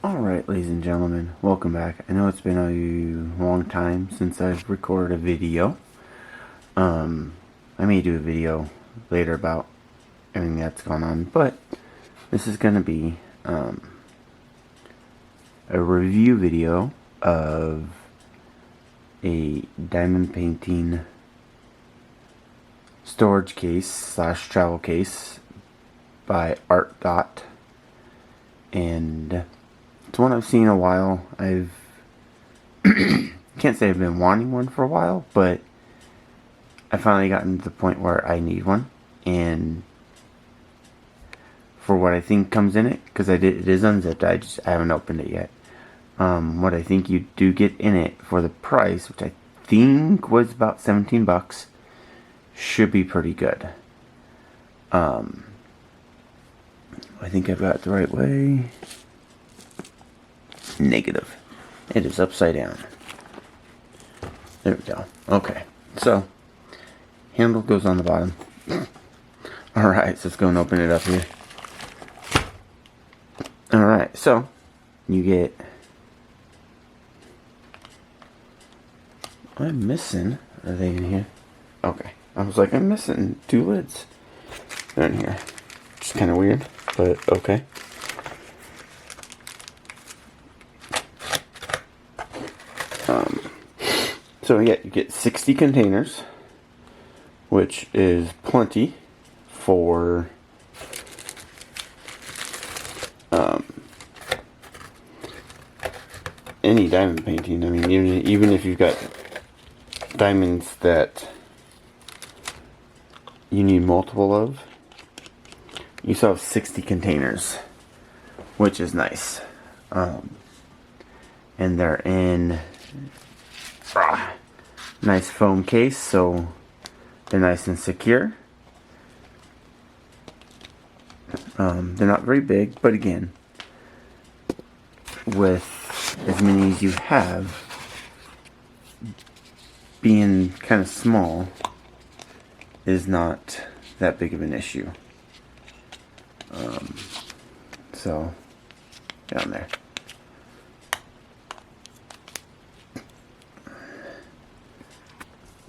Alright, ladies and gentlemen, welcome back. I know it's been a long time since I've recorded a video. I may do a video later about everything that's gone on, but this is going to be a review video of a diamond painting storage case slash travel case by Artdot, and it's one I've seen a while. I've can't say I've been wanting one for a while, but I finally gotten to the point where I need one, and for what I think comes in it, because it is unzipped. I haven't opened it yet. What I think you do get in it for the price, which I think was about 17 bucks, should be pretty good. I think I've got it the right way. Negative. It is upside down. There we go. Okay. So, handle goes on the bottom. Alright, so let's go and open it up here. Alright, so, you get... I'm missing... Are they in here? Okay. I was like, I'm missing 2 lids. They're in here. Just kind of weird, but okay. So yeah, you get 60 containers, which is plenty for any diamond painting. I mean, even if you've got diamonds that you need multiple of, you still have 60 containers, which is nice. And they're in nice foam case, so they're nice and secure. They're not very big, but again, with as many as you have, being kind of small is not that big of an issue. So, down there.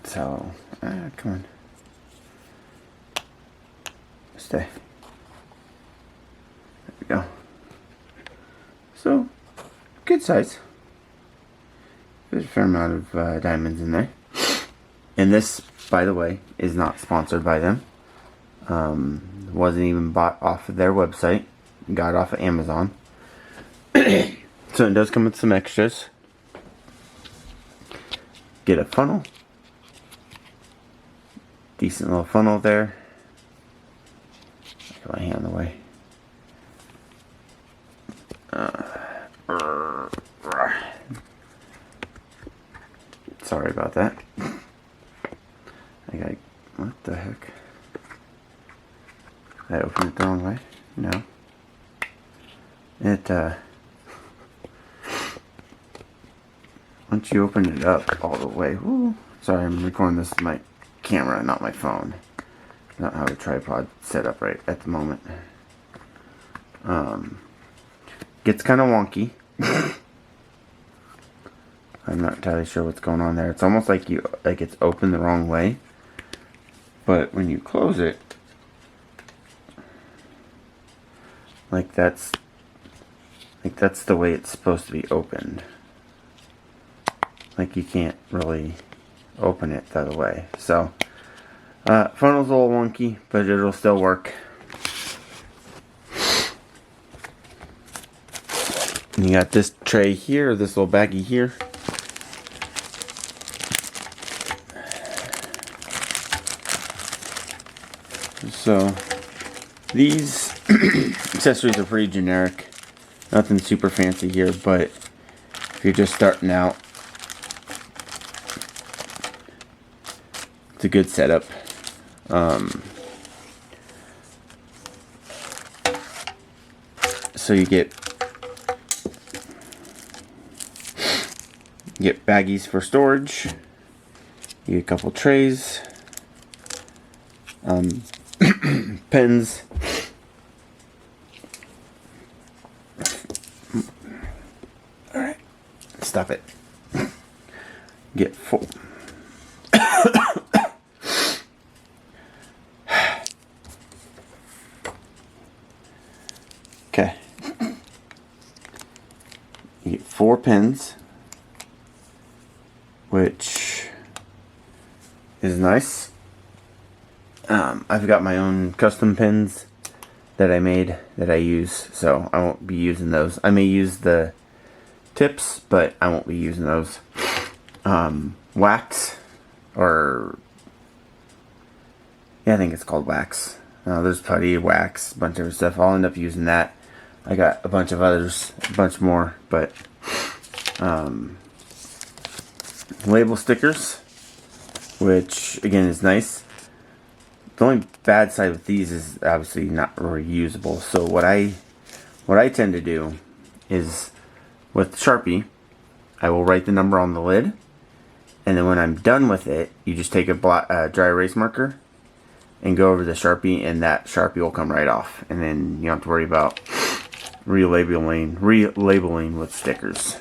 So, come on. Stay. There we go. So, good size. There's a fair amount of diamonds in there. And this, by the way, is not sponsored by them. Wasn't even bought off of their website. Got it off of Amazon. So it does come with some extras. Get a funnel. Decent little funnel there. Get my hand in the way. Sorry about that. What the heck? Did I open it the wrong way? No. Once you open it up all the way, woo, sorry, I'm recording this with my camera, not my phone. I don't have a tripod set up right at the moment. Gets kind of wonky. I'm not entirely sure what's going on there. It's almost like it's open the wrong way. But when you close it, that's the way it's supposed to be opened. Like you can't really open it the other way. So, funnel's a little wonky, but it'll still work. And you got this tray here, this little baggie here. So, these accessories are pretty generic. Nothing super fancy here, but if you're just starting out, it's a good setup. So you get baggies for storage. You get a couple trays. Pens. stuff it. Get full. Okay. You get 4 pins, which is nice. I've got my own custom pins that I made that I use, so I won't be using those. I may use the tips, but I won't be using those. Wax, or yeah, I think it's called wax. There's putty, wax, a bunch of stuff. I'll end up using that. I got a bunch of others, a bunch more, but label stickers, which again is nice. The only bad side with these is obviously not reusable. So what I tend to do is with Sharpie, I will write the number on the lid, and then when I'm done with it, you just take a dry erase marker and go over the Sharpie, and that Sharpie will come right off, and then you don't have to worry about relabeling with stickers.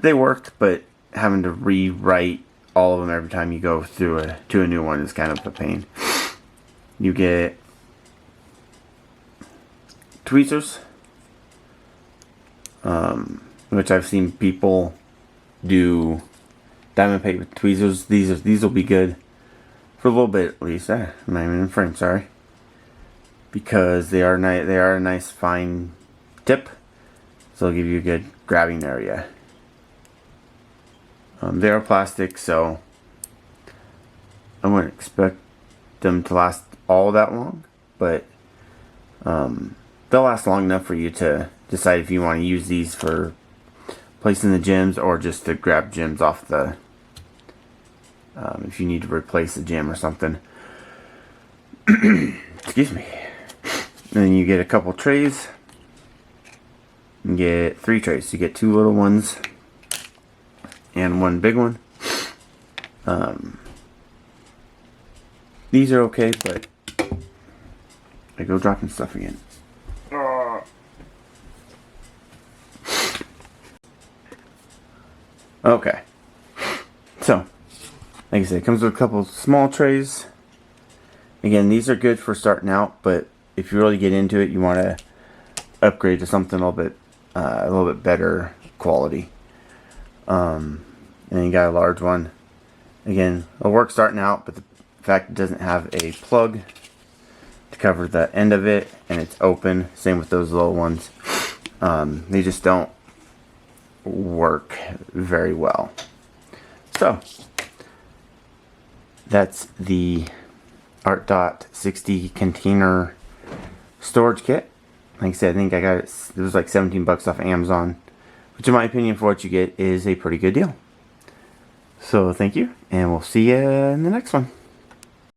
They work, but having to rewrite all of them every time you go through to a new one is kind of a pain. You get tweezers, which I've seen people do diamond paint with tweezers. These will be good for a little bit at least. I'm not even in frame, sorry, because they are nice. They are a nice fine tip, so they'll give you a good grabbing area. They are plastic, so I wouldn't expect them to last all that long, but they'll last long enough for you to decide if you want to use these for placing the gems or just to grab gems off the if you need to replace a gem or something. Excuse me. And then you get a couple trays. You get 3 trays. You get 2 little ones and 1 big one. These are okay, but I go dropping stuff again. Okay. So, like I said, it comes with a couple small trays. Again, these are good for starting out, but if you really get into it, you want to upgrade to something a little bit better quality. And you got a large one. Again, it'll work starting out, but the fact it doesn't have a plug to cover the end of it, and it's open. Same with those little ones. They just don't work very well. So that's the Artdot 60 container storage kit. Like I said, I think I got it. It was like 17 bucks off Amazon, which in my opinion for what you get is a pretty good deal. So thank you, and we'll see you in the next one.